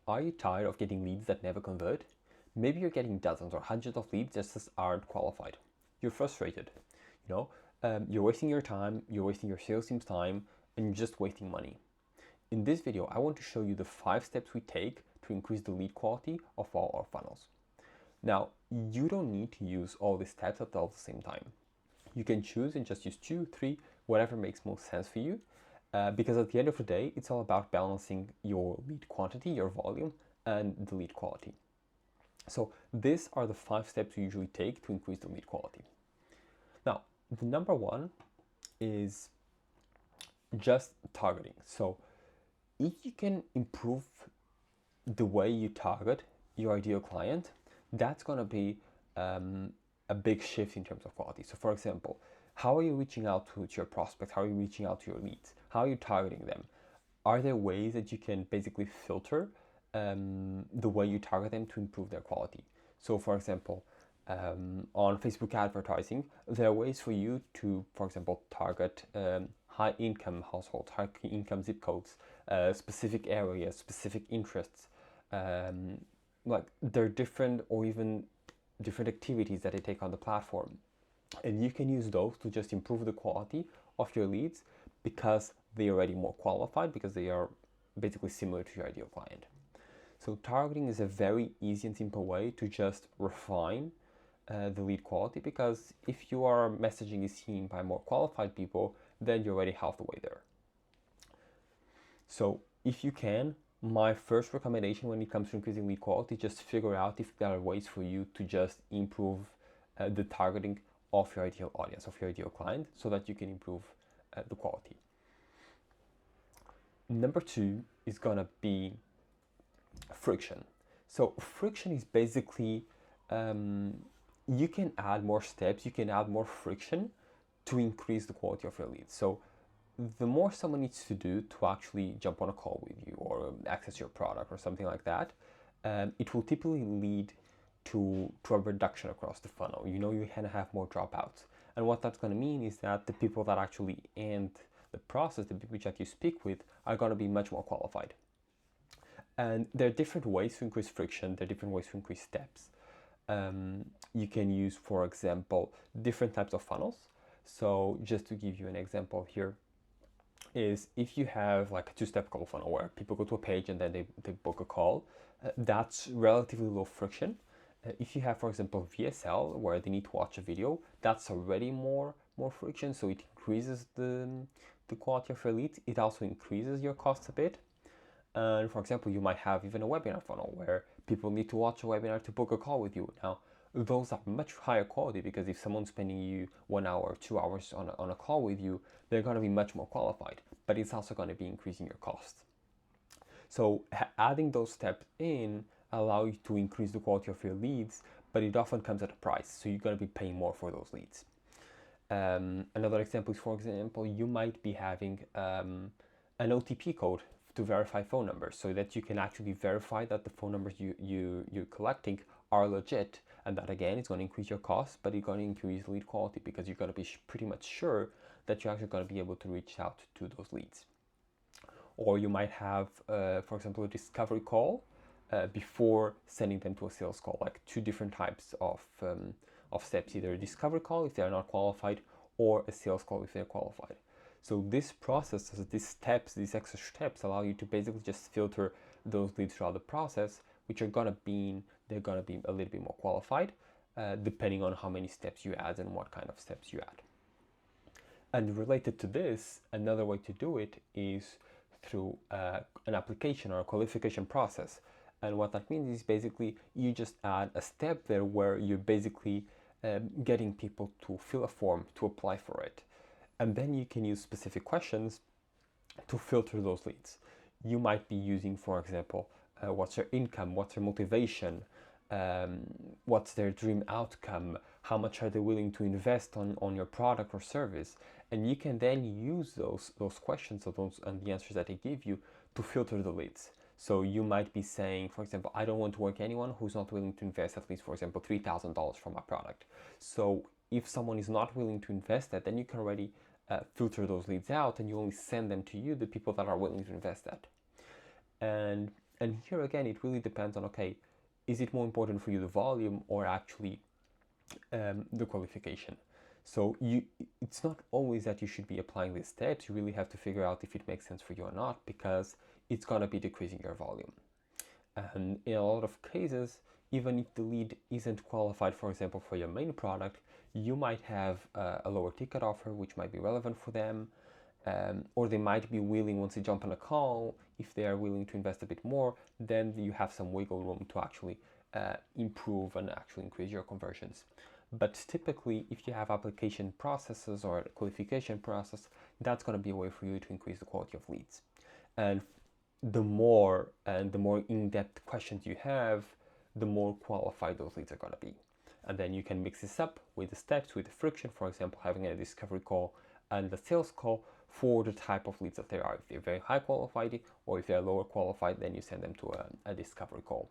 Are you tired of getting leads that never convert? Maybe you're getting dozens or hundreds of leads that just aren't qualified. You're frustrated. You're wasting your time, you're wasting your sales team's time, and you're just wasting money. In this video, I want to show you the 5 steps we take to increase the lead quality of all our funnels. Now, you don't need to use all these steps at all the same time. You can choose and just use 2, 3, whatever makes most sense for you. Because at the end of the day, it's all about balancing your lead quantity, your volume, and the lead quality. So these are the 5 steps we usually take to increase the lead quality. Now, the number one is just targeting. So if you can improve the way you target your ideal client, that's going to be a big shift in terms of quality. So for example, how are you reaching out to your prospects? How are you reaching out to your leads? How are you targeting them? Are there ways that you can basically filter the way you target them to improve their quality? So for example, on Facebook advertising, there are ways for you to, for example, target high income households, high income zip codes, specific areas, specific interests. Like they're different, or even different activities that they take on the platform. And you can use those to just improve the quality of your leads because they're already more qualified, because they are basically similar to your ideal client. So targeting is a very easy and simple way to just refine the lead quality, because if your messaging is seen by more qualified people, then you're already half the way there. So if you can, my first recommendation when it comes to increasing lead quality, just figure out if there are ways for you to just improve the targeting of your ideal audience, of your ideal client, so that you can improve the quality. Number 2 is gonna be friction. So friction is basically, you can add more steps, you can add more friction to increase the quality of your leads. So the more someone needs to do to actually jump on a call with you or access your product or something like that, it will typically lead to a reduction across the funnel. You can have more dropouts. And what that's going to mean is that the people that actually end the process, the people that you speak with, are going to be much more qualified. And there are different ways to increase friction, there are different ways to increase steps. You can use, for example, different types of funnels. So just to give you an example here, is if you have like a 2-step call funnel where people go to a page and then they book a call, that's relatively low friction. If you have, for example, VSL where they need to watch a video, that's already more friction, so it increases the quality of your leads. It also increases your costs a bit. And for example, you might have even a webinar funnel where people need to watch a webinar to book a call with you. Now, those are much higher quality, because if someone's spending you 1 hour, 2 hours on a call with you, they're going to be much more qualified, but it's also going to be increasing your costs. So adding those steps in allow you to increase the quality of your leads, but it often comes at a price, so you're going to be paying more for those leads. Another example is, for example, you might be having an OTP code to verify phone numbers, so that you can actually verify that the phone numbers you're collecting are legit, and that again is going to increase your costs, but it's going to increase lead quality, because you're going to be pretty much sure that you're actually going to be able to reach out to those leads. Or you might have, for example, a discovery call before sending them to a sales call, like 2 different types of steps, either a discovery call if they're not qualified, or a sales call if they're qualified. So this process, these extra steps allow you to basically just filter those leads throughout the process, which are gonna be a little bit more qualified, depending on how many steps you add and what kind of steps you add. And related to this, another way to do it is through an application or a qualification process. And what that means is basically you just add a step there where you're basically getting people to fill a form to apply for it. And then you can use specific questions to filter those leads. You might be using, for example, what's their income, what's their motivation, what's their dream outcome, how much are they willing to invest on your product or service. And you can then use those questions and the answers that they give you to filter the leads. So you might be saying, for example, I don't want to work with anyone who's not willing to invest at least, for example, $3,000 for my product. So if someone is not willing to invest that, then you can already filter those leads out, and you only send them to you, the people that are willing to invest that. And And here again, it really depends on, okay, is it more important for you the volume or actually the qualification? So it's not always that you should be applying these steps. You really have to figure out if it makes sense for you or not, because it's going to be decreasing your volume. And in a lot of cases, even if the lead isn't qualified, for example, for your main product, you might have a lower ticket offer, which might be relevant for them. Or they might be willing, once they jump on a call, if they are willing to invest a bit more, then you have some wiggle room to actually improve and actually increase your conversions. But typically, if you have application processes or qualification process, that's going to be a way for you to increase the quality of leads. And the more in-depth questions you have, the more qualified those leads are going to be. And then you can mix this up with the steps, with the friction, for example, having a discovery call and the sales call for the type of leads that they are. If they're very high qualified or if they're lower qualified, then you send them to a discovery call.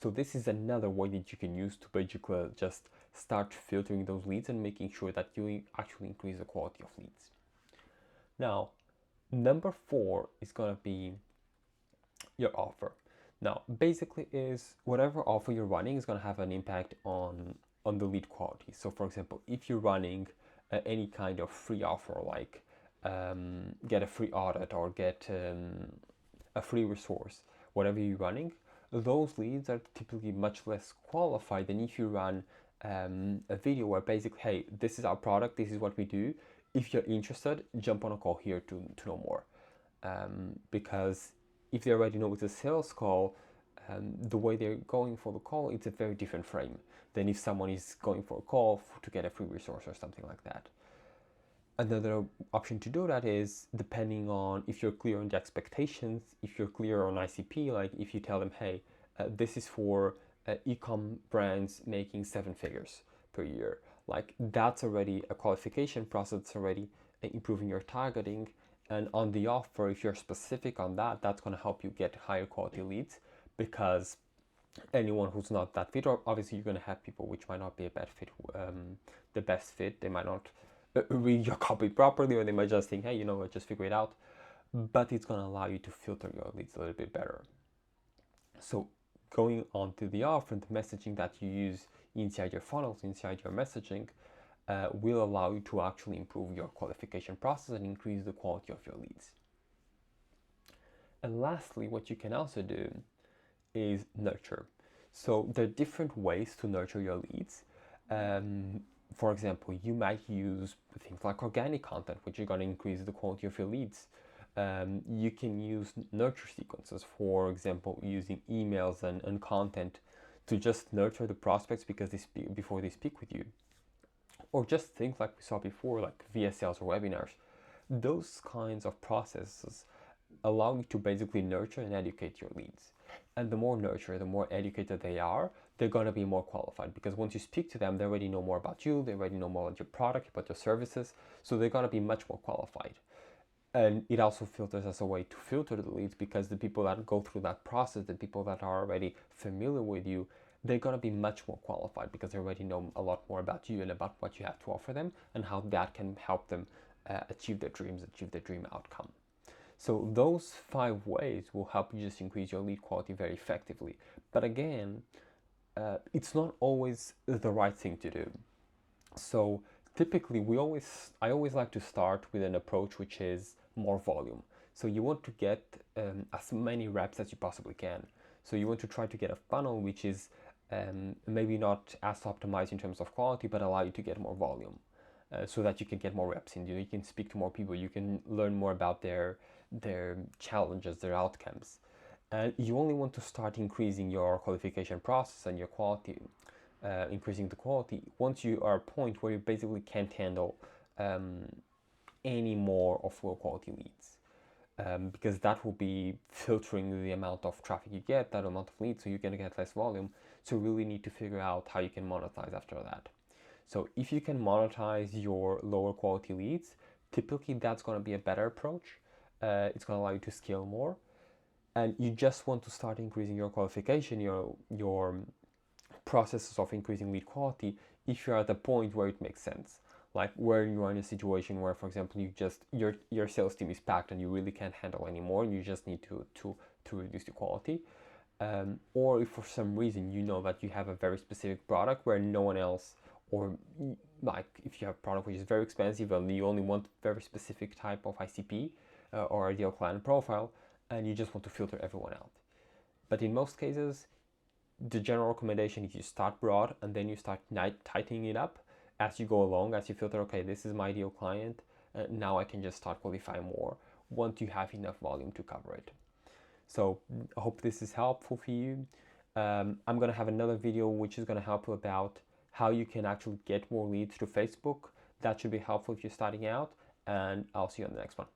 So this is another way that you can use to basically just start filtering those leads and making sure that you actually increase the quality of leads. Now, number 4 is going to be your offer. Now, basically is whatever offer you're running is going to have an impact on the lead quality. So for example, if you're running any kind of free offer, like get a free audit or get a free resource, whatever you're running, those leads are typically much less qualified than if you run a video where basically, hey, this is our product, this is what we do. If you're interested, jump on a call here to know more. Because if they already know it's a sales call, the way they're going for the call, it's a very different frame than if someone is going for a call to get a free resource or something like that. Another option to do that is depending on if you're clear on the expectations, if you're clear on ICP, like if you tell them, hey, this is for e-com brands making 7 figures per year, like that's already a qualification process, it's already improving your targeting. And on the offer, if you're specific on that, that's going to help you get higher quality leads, because anyone who's not that fit, or obviously you're going to have people which might not be a bad fit, the best fit, they might not read your copy properly, or they might just think, hey, you know what, just figure it out. But it's going to allow you to filter your leads a little bit better. So going on to the offer, the messaging that you use inside your funnels, inside your messaging, will allow you to actually improve your qualification process and increase the quality of your leads. And lastly, what you can also do is nurture. So there are different ways to nurture your leads. For example, you might use things like organic content, which are going to increase the quality of your leads. You can use nurture sequences, for example, using emails and content to just nurture the prospects because before they speak with you. Or just things like we saw before, like VSLs or webinars. Those kinds of processes allow you to basically nurture and educate your leads. And the more nurture, the more educated they are, they're going to be more qualified, because once you speak to them, they already know more about you, they already know more about your product, about your services, so they're going to be much more qualified. And it also filters as a way to filter the leads, because the people that go through that process, the people that are already familiar with you, they're going to be much more qualified because they already know a lot more about you and about what you have to offer them and how that can help them achieve their dreams, achieve their dream outcome. So those 5 ways will help you just increase your lead quality very effectively. But again, it's not always the right thing to do. So typically, I always like to start with an approach which is more volume. So you want to get as many reps as you possibly can. So you want to try to get a funnel which is maybe not as optimized in terms of quality, but allow you to get more volume, so that you can get more reps in. You can speak to more people, you can learn more about their challenges, their outcomes. And you only want to start increasing your qualification process and your quality, increasing the quality, once you are at a point where you basically can't handle any more of low quality leads. Because that will be filtering the amount of traffic you get, that amount of leads, so you're going to get less volume. So you really need to figure out how you can monetize after that. So if you can monetize your lower quality leads, typically that's going to be a better approach. It's going to allow you to scale more. And you just want to start increasing your qualification, your processes of increasing lead quality, if you're at a point where it makes sense. Like where you are in a situation where, for example, your sales team is packed and you really can't handle anymore, and you just need to to reduce the quality. Or if for some reason you know that you have a very specific product where no one else, or like if you have a product which is very expensive and you only want very specific type of ICP or ideal client profile, and you just want to filter everyone out. But in most cases, the general recommendation is you start broad and then you start tightening it up as you go along, as you filter, okay, this is my ideal client, now I can just start qualifying more once you have enough volume to cover it. So I hope this is helpful for you. I'm going to have another video which is going to help you about how you can actually get more leads through Facebook. That should be helpful if you're starting out, and I'll see you on the next one.